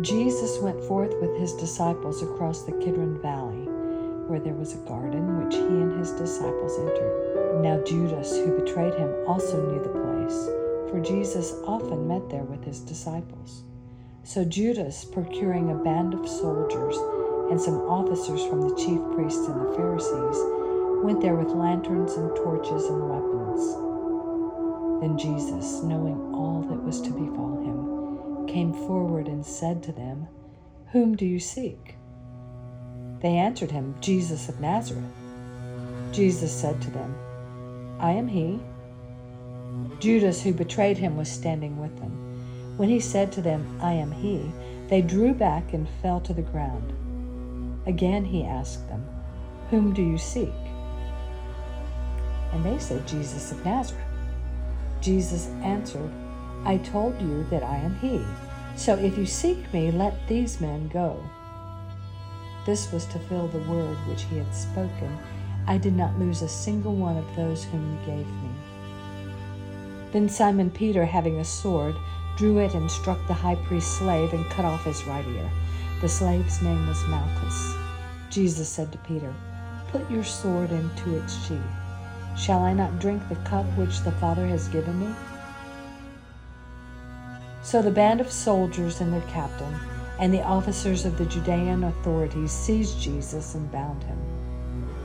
Jesus went forth with his disciples across the Kidron Valley, where there was a garden which he and his disciples entered. Now Judas, who betrayed him, also knew the place, for Jesus often met there with his disciples. So Judas, procuring a band of soldiers and some officers from the chief priests and the Pharisees, went there with lanterns and torches and weapons. Then Jesus, knowing all that was to befall him, came forward and said to them, "Whom do you seek?" They answered him, "Jesus of Nazareth." Jesus said to them, "I am he." Judas, who betrayed him, was standing with them. When he said to them, "I am he," they drew back and fell to the ground. Again he asked them, "Whom do you seek?" And they said, "Jesus of Nazareth." Jesus answered, "I told you that I am he. So if you seek me, let these men go." This was to fill the word which he had spoken, "I did not lose a single one of those whom you gave me." Then Simon Peter, having a sword, drew it and struck the high priest's slave and cut off his right ear. The slave's name was Malchus. Jesus said to Peter, "Put your sword into its sheath. Shall I not drink the cup which the Father has given me?" So the band of soldiers and their captain and the officers of the Judean authorities seized Jesus and bound him.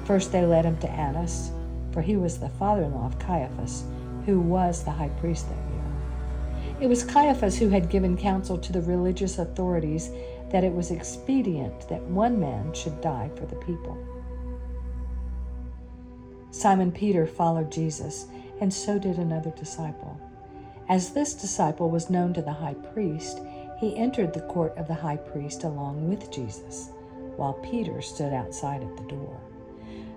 First they led him to Annas, for he was the father-in-law of Caiaphas, who was the high priest that year. It was Caiaphas who had given counsel to the religious authorities that it was expedient that one man should die for the people. Simon Peter followed Jesus, and so did another disciple. As this disciple was known to the high priest, he entered the court of the high priest along with Jesus, while Peter stood outside at the door.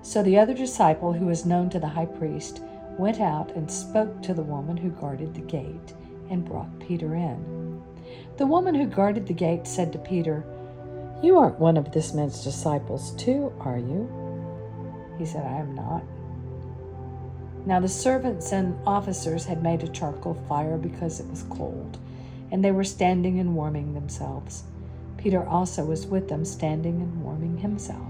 So the other disciple, who was known to the high priest, went out and spoke to the woman who guarded the gate and brought Peter in. The woman who guarded the gate said to Peter, "You aren't one of this man's disciples too, are you?" He said, "I am not." Now the servants and officers had made a charcoal fire because it was cold, and they were standing and warming themselves. Peter also was with them, standing and warming himself.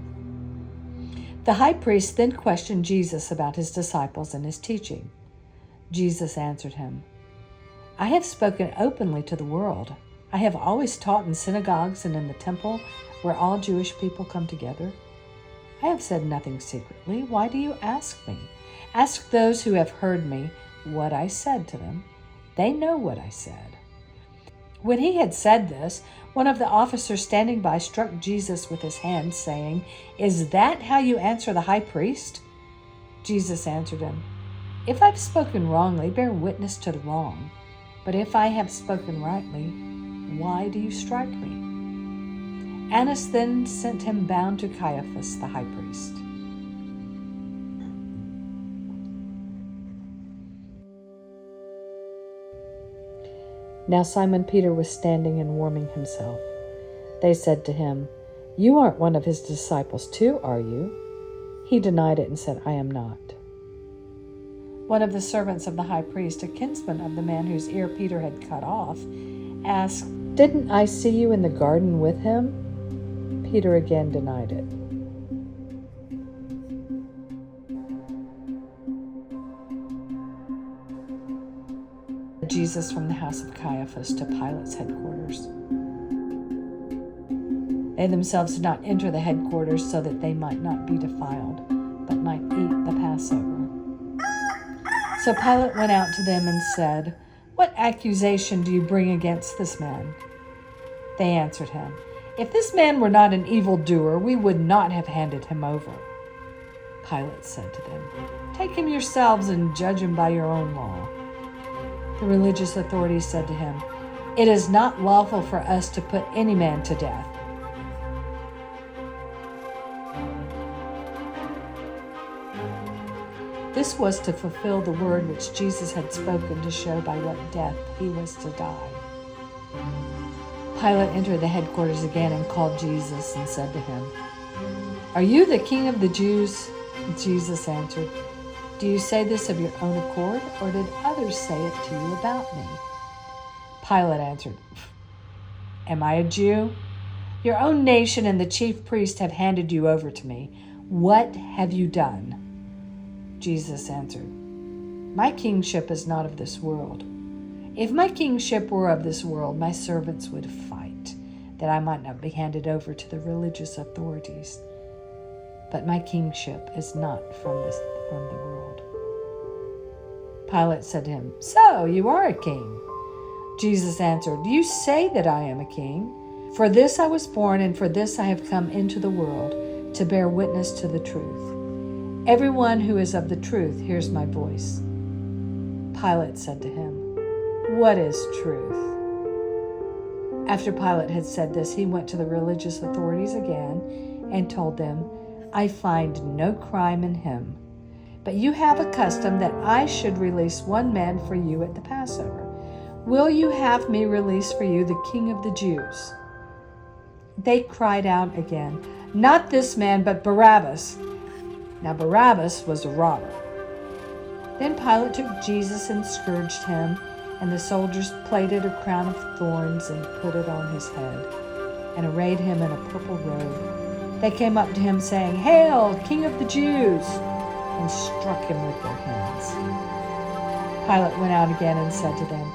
The high priest then questioned Jesus about his disciples and his teaching. Jesus answered him, "I have spoken openly to the world. I have always taught in synagogues and in the temple where all Jewish people come together. I have said nothing secretly. Why do you ask me? Ask those who have heard me what I said to them. They know what I said." When he had said this, one of the officers standing by struck Jesus with his hand, saying, "Is that how you answer the high priest?" Jesus answered him, "If I've spoken wrongly, bear witness to the wrong. But if I have spoken rightly, why do you strike me?" Annas then sent him bound to Caiaphas, the high priest. Now Simon Peter was standing and warming himself. They said to him, "You aren't one of his disciples too, are you?" He denied it and said, "I am not." One of the servants of the high priest, a kinsman of the man whose ear Peter had cut off, asked, "Didn't I see you in the garden with him?" Peter again denied it. Jesus from the house of Caiaphas to Pilate's headquarters. They themselves did not enter the headquarters so that they might not be defiled, but might eat the Passover. So Pilate went out to them and said, "What accusation do you bring against this man?" They answered him, "If this man were not an evildoer, we would not have handed him over." Pilate said to them, "Take him yourselves and judge him by your own law." The religious authorities said to him, "It is not lawful for us to put any man to death." This was to fulfill the word which Jesus had spoken to show by what death he was to die. Pilate entered the headquarters again and called Jesus and said to him, "Are you the king of the Jews?" Jesus answered, "Do you say this of your own accord, or did others say it to you about me?" Pilate answered, Am I a Jew? Your own nation and the chief priest have handed you over to me. What have you done?" Jesus answered, "My kingship is not of this world. If my kingship were of this world, my servants would fight, that I might not be handed over to the religious authorities. But my kingship is not from the world." Pilate said to him, "So you are a king?" Jesus answered, "You say that I am a king. For this I was born, and for this I have come into the world, to bear witness to the truth. Everyone who is of the truth hears my voice." Pilate said to him, "What is truth?" After Pilate had said this, he went to the religious authorities again and told them, "I find no crime in him. But you have a custom that I should release one man for you at the Passover. Will you have me release for you the King of the Jews?" They cried out again, "Not this man, but Barabbas." Now Barabbas was a robber. Then Pilate took Jesus and scourged him, and the soldiers plaited a crown of thorns and put it on his head, and arrayed him in a purple robe. They came up to him, saying, "Hail, King of the Jews!" and struck him with their hands. Pilate went out again and said to them,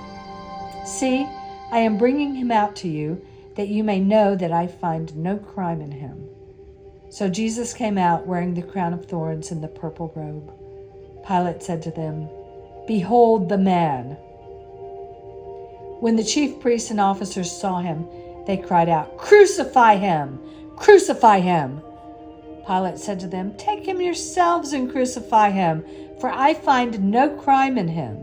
"See, I am bringing him out to you, that you may know that I find no crime in him." So Jesus came out wearing the crown of thorns and the purple robe. Pilate said to them, "Behold the man." When the chief priests and officers saw him, they cried out, "Crucify him! Crucify him!" Pilate said to them, "Take him yourselves and crucify him, for I find no crime in him."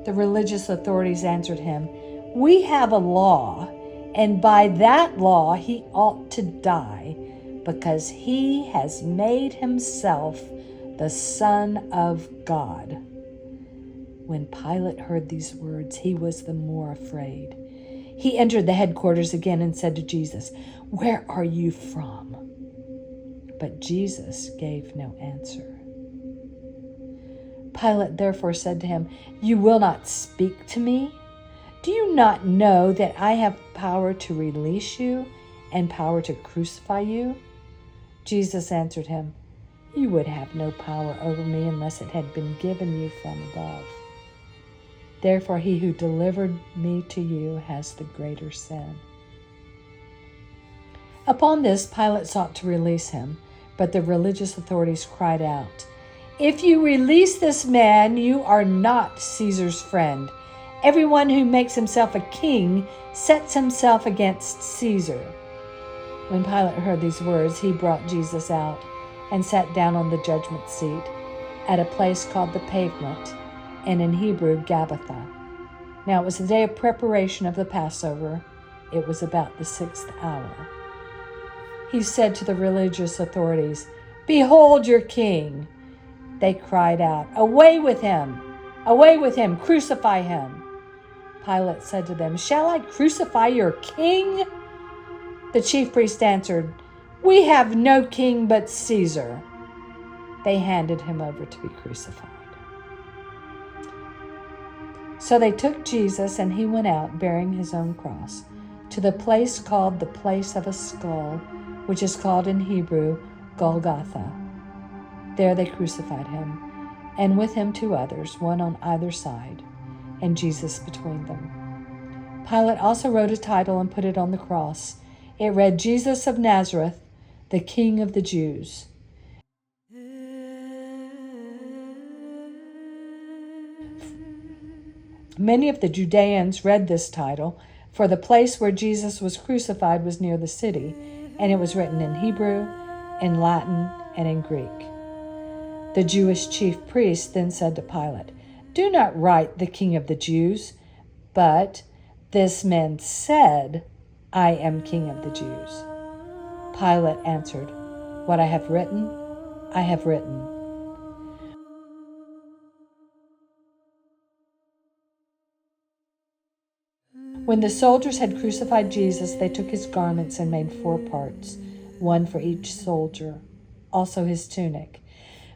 The religious authorities answered him, "We have a law, and by that law he ought to die, because he has made himself the Son of God." When Pilate heard these words, he was the more afraid. He entered the headquarters again and said to Jesus, "Where are you from?" But Jesus gave no answer. Pilate therefore said to him, "You will not speak to me? Do you not know that I have power to release you and power to crucify you?" Jesus answered him, "You would have no power over me unless it had been given you from above. Therefore he who delivered me to you has the greater sin." Upon this, Pilate sought to release him, but the religious authorities cried out, "If you release this man, you are not Caesar's friend. Everyone who makes himself a king sets himself against Caesar." When Pilate heard these words, he brought Jesus out and sat down on the judgment seat at a place called the Pavement, and in Hebrew, Gabbatha. Now it was the day of preparation of the Passover. It was about the 6th hour. He said to the religious authorities, "Behold your king." They cried out, "Away with him! Away with him! Crucify him!" Pilate said to them, "Shall I crucify your king?" The chief priest answered, "We have no king but Caesar." They handed him over to be crucified. So they took Jesus, and he went out bearing his own cross to the place called the place of a skull, which is called in Hebrew Golgotha. There they crucified him, and with him 2 others, one on either side, and Jesus between them. Pilate also wrote a title and put it on the cross. It read, "Jesus of Nazareth, the King of the Jews." Many of the Judeans read this title, for the place where Jesus was crucified was near the city, and it was written in Hebrew, in Latin, and in Greek. The Jewish chief priest then said to Pilate, "Do not write the King of the Jews, but this man said, 'I am King of the Jews.'" Pilate answered, "What I have written, I have written." When the soldiers had crucified Jesus, they took his garments and made 4 parts, one for each soldier, also his tunic.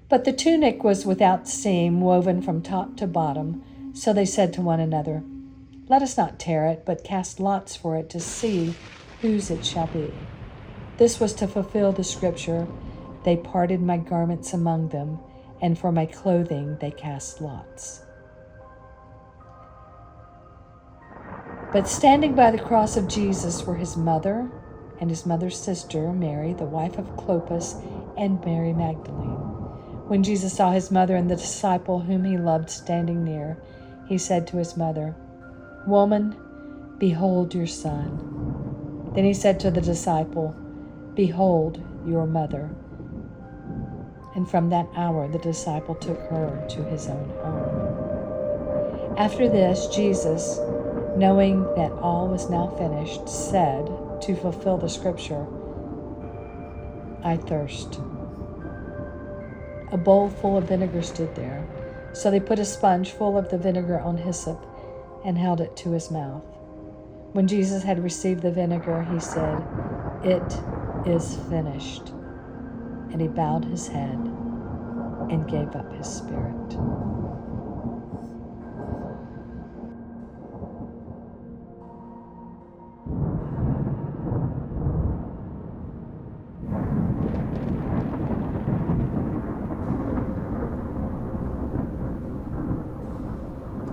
But the tunic was without seam, woven from top to bottom. So they said to one another, Let us not tear it, but cast lots for it to see whose it shall be. This was to fulfill the scripture, they parted my garments among them, and for my clothing they cast lots. But standing by the cross of Jesus were his mother and his mother's sister, Mary, the wife of Clopas, and Mary Magdalene. When Jesus saw his mother and the disciple whom he loved standing near, he said to his mother, "Woman, behold your son." Then he said to the disciple, "Behold your mother." And from that hour the disciple took her to his own home. After this, Jesus, knowing that all was now finished, said, to fulfill the scripture, "I thirst." A bowl full of vinegar stood there. So they put a sponge full of the vinegar on hyssop and held it to his mouth. When Jesus had received the vinegar, he said, "It is finished." And he bowed his head and gave up his spirit.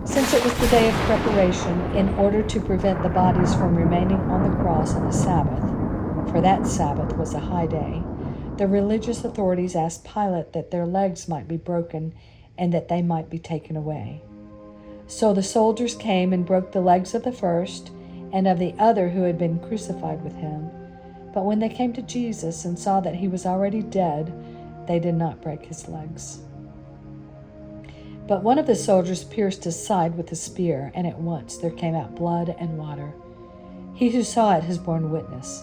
Since it was the day of preparation, in order to prevent the bodies from remaining on the cross on the Sabbath, for that Sabbath was a high day, the religious authorities asked Pilate that their legs might be broken and that they might be taken away. So the soldiers came and broke the legs of the first and of the other who had been crucified with him. But when they came to Jesus and saw that he was already dead, they did not break his legs. But one of the soldiers pierced his side with a spear, and at once there came out blood and water. He who saw it has borne witness.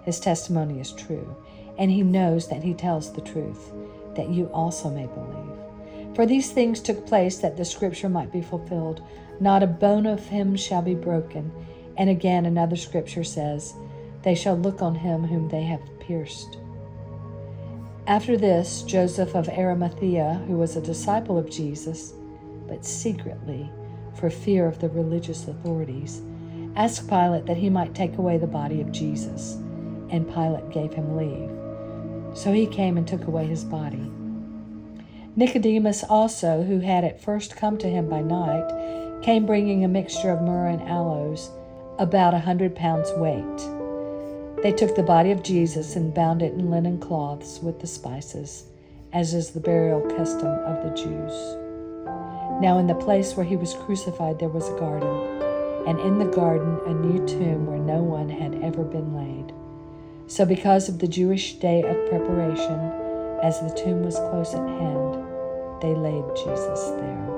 His testimony is true, and he knows that he tells the truth, that you also may believe. For these things took place that the scripture might be fulfilled, not a bone of him shall be broken. And again another scripture says, they shall look on him whom they have pierced. After this, Joseph of Arimathea, who was a disciple of Jesus, but secretly, for fear of the religious authorities, asked Pilate that he might take away the body of Jesus, and Pilate gave him leave. So he came and took away his body. Nicodemus also, who had at first come to him by night, came bringing a mixture of myrrh and aloes, about 100 pounds weight. They took the body of Jesus and bound it in linen cloths with the spices, as is the burial custom of the Jews. Now in the place where he was crucified there was a garden, and in the garden a new tomb where no one had ever been laid. So because of the Jewish day of preparation, as the tomb was close at hand, they laid Jesus there.